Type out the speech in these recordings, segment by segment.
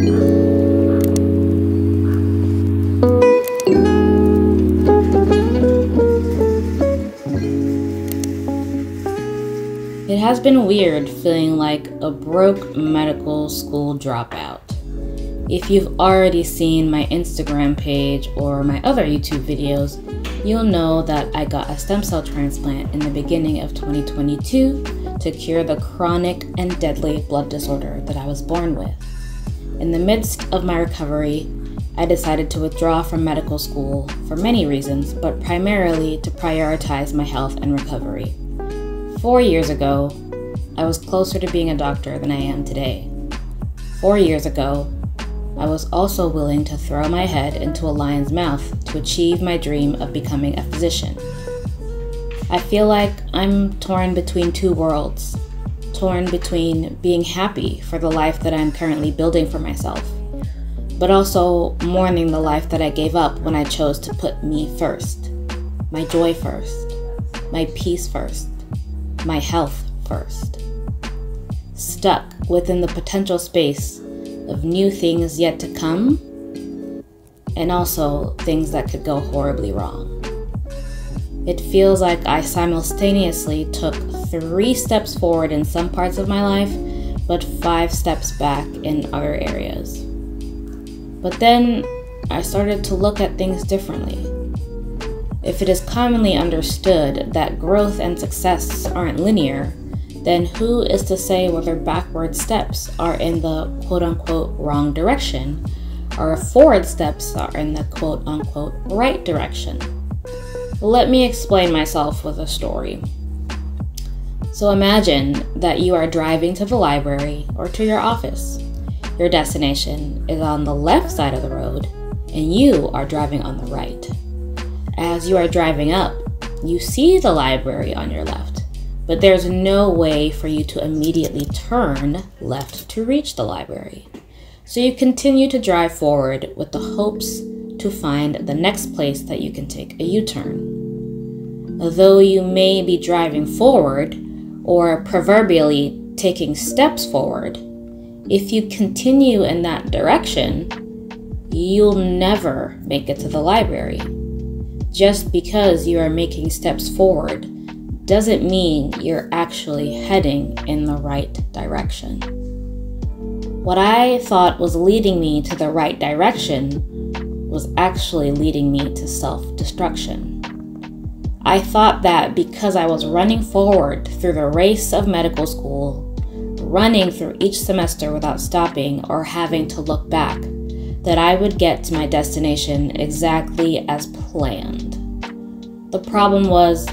It has been weird feeling like a broke medical school dropout. If you've already seen my Instagram page or my other YouTube videos, you'll know that I got a stem cell transplant in the beginning of 2022 to cure the chronic and deadly blood disorder that I was born with. In the midst of my recovery, I decided to withdraw from medical school for many reasons, but primarily to prioritize my health and recovery. 4 years ago, I was closer to being a doctor than I am today. 4 years ago, I was also willing to throw my head into a lion's mouth to achieve my dream of becoming a physician. I feel like I'm torn between two worlds, torn between being happy for the life that I'm currently building for myself, but also mourning the life that I gave up when I chose to put me first, my joy first, my peace first, my health first. Stuck within the potential space of new things yet to come, and also things that could go horribly wrong. It feels like I simultaneously took 3 steps forward in some parts of my life, but 5 steps back in other areas. But then I started to look at things differently. If it is commonly understood that growth and success aren't linear, then who is to say whether backward steps are in the quote-unquote wrong direction, or forward steps are in the quote-unquote right direction? Let me explain myself with a story. So imagine that you are driving to the library or to your office. Your destination is on the left side of the road, and you are driving on the right. As you are driving up, you see the library on your left, but there's no way for you to immediately turn left to reach the library. So you continue to drive forward with the hopes to find the next place that you can take a U-turn. Though you may be driving forward, or proverbially taking steps forward, if you continue in that direction, you'll never make it to the library. Just because you are making steps forward doesn't mean you're actually heading in the right direction. What I thought was leading me to the right direction was actually leading me to self-destruction. I thought that because I was running forward through the race of medical school, running through each semester without stopping or having to look back, that I would get to my destination exactly as planned. The problem was,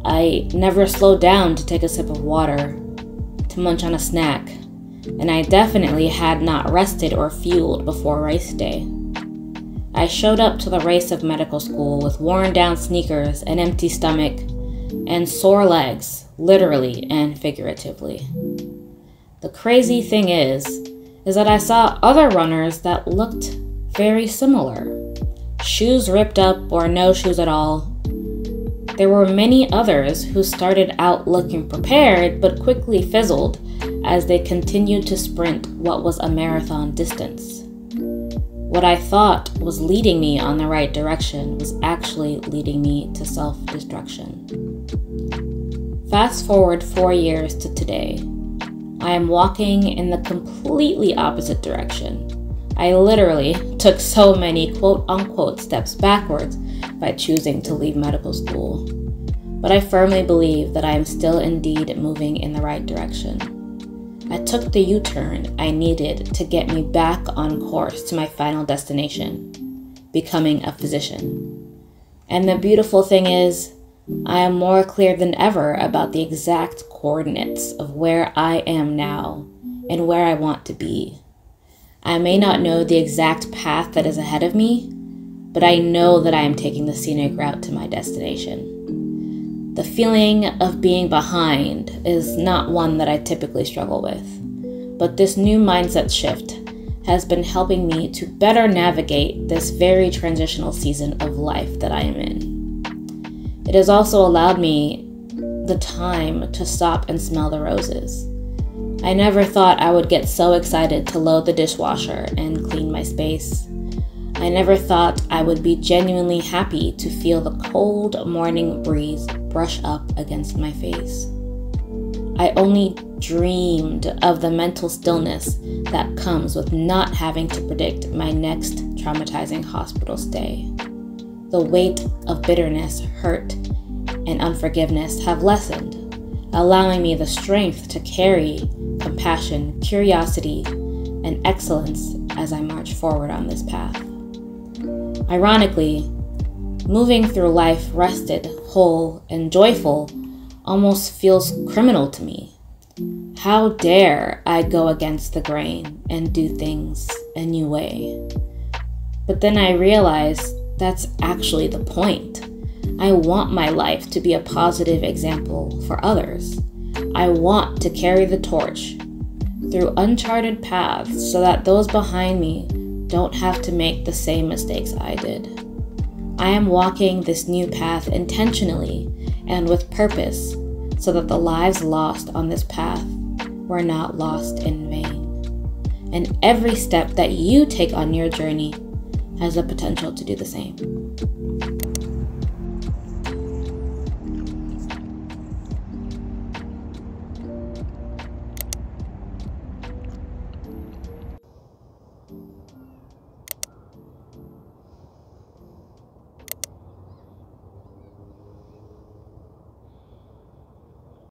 I never slowed down to take a sip of water, to munch on a snack, and I definitely had not rested or fueled before race day. I showed up to the race of medical school with worn down sneakers, an empty stomach, and sore legs, literally and figuratively. The crazy thing is that I saw other runners that looked very similar. Shoes ripped up or no shoes at all. There were many others who started out looking prepared but quickly fizzled as they continued to sprint what was a marathon distance. What I thought was leading me on the right direction was actually leading me to self-destruction. Fast forward 4 years to today. I am walking in the completely opposite direction. I literally took so many quote-unquote steps backwards by choosing to leave medical school. But I firmly believe that I am still indeed moving in the right direction. I took the U-turn I needed to get me back on course to my final destination, becoming a physician. And the beautiful thing is, I am more clear than ever about the exact coordinates of where I am now and where I want to be. I may not know the exact path that is ahead of me, but I know that I am taking the scenic route to my destination. The feeling of being behind is not one that I typically struggle with, but this new mindset shift has been helping me to better navigate this very transitional season of life that I am in. It has also allowed me the time to stop and smell the roses. I never thought I would get so excited to load the dishwasher and clean my space. I never thought I would be genuinely happy to feel the cold morning breeze brush up against my face. I only dreamed of the mental stillness that comes with not having to predict my next traumatizing hospital stay. The weight of bitterness, hurt, and unforgiveness have lessened, allowing me the strength to carry compassion, curiosity, and excellence as I march forward on this path. Ironically, moving through life rested, whole, and joyful almost feels criminal to me. How dare I go against the grain and do things a new way? But then I realized that's actually the point. I want my life to be a positive example for others. I want to carry the torch through uncharted paths so that those behind me don't have to make the same mistakes I did. I am walking this new path intentionally and with purpose so that the lives lost on this path were not lost in vain. And every step that you take on your journey has the potential to do the same.